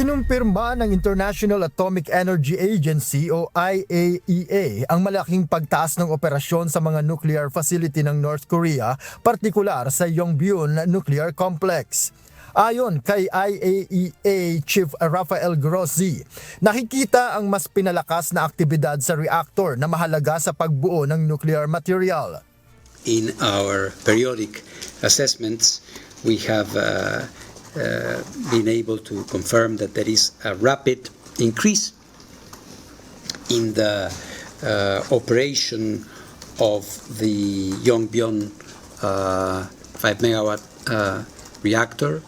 Kinumpirma ng International Atomic Energy Agency o IAEA ang malaking pagtaas ng operasyon sa mga nuclear facility ng North Korea, partikular sa Yongbyon Nuclear Complex. Ayon kay IAEA Chief Rafael Grossi, nakikita ang mas pinalakas na aktibidad sa reactor na mahalaga sa pagbuo ng nuclear material. In our periodic assessments, we have been able to confirm that there is a rapid increase in the operation of the Yongbyon 5 megawatt reactor.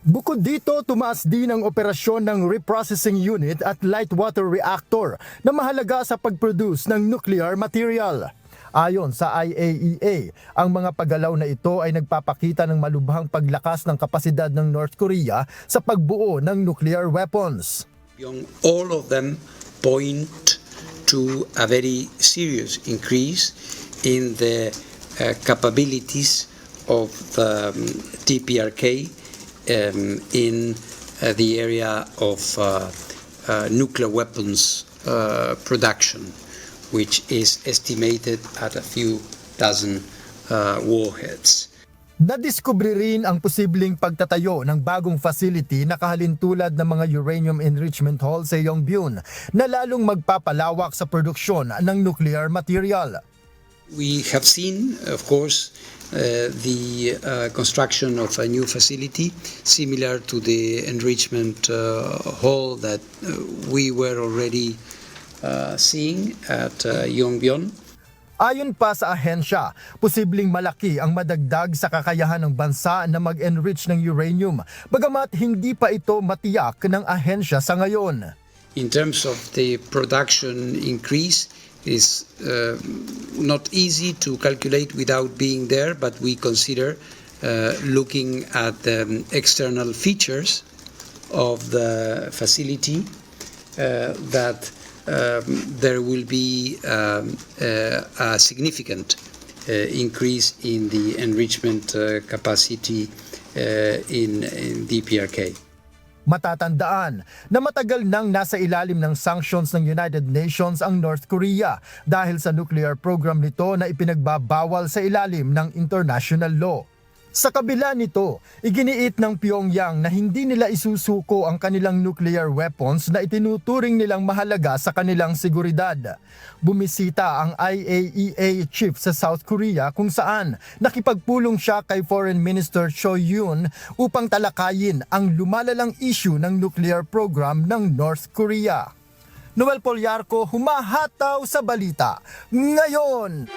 Bukod dito, tumaas din ang operasyon ng reprocessing unit at light water reactor na mahalaga sa pag-produce ng nuclear material. Ayon sa IAEA, ang mga paggalaw na ito ay nagpapakita ng malubhang paglakas ng kapasidad ng North Korea sa pagbuo ng nuclear weapons. All of them point to a very serious increase in the capabilities of the DPRK in the area of nuclear weapons production, which is estimated at a few dozen warheads. Nadiskubre rin ang posibleng pagtatayo ng bagong facility na kahalintulad ng mga uranium enrichment hall sa Yongbyon na lalong magpapalawak sa produksyon ng nuclear material. We have seen, of course, the construction of a new facility similar to the enrichment hall that we were already seeing at Yongbyon. Ayon pa sa ahensya, posibleng malaki ang madagdag sa kakayahan ng bansa na mag-enrich ng uranium, bagamat hindi pa ito matiyak ng ahensya sa ngayon. In terms of the production increase, is not easy to calculate without being there, but we consider looking at the external features of the facility that there will be a significant increase in the enrichment capacity in DPRK. Matatandaan na matagal nang nasa ilalim ng sanctions ng United Nations ang North Korea dahil sa nuclear program nito na ipinagbabawal sa ilalim ng international law. Sa kabila nito, iginiit ng Pyongyang na hindi nila isusuko ang kanilang nuclear weapons na itinuturing nilang mahalaga sa kanilang seguridad. Bumisita ang IAEA chief sa South Korea kung saan nakipagpulong siya kay Foreign Minister Cho Yoon upang talakayin ang lumalalang issue ng nuclear program ng North Korea. Noel Polyarco, humahataw sa balita ngayon.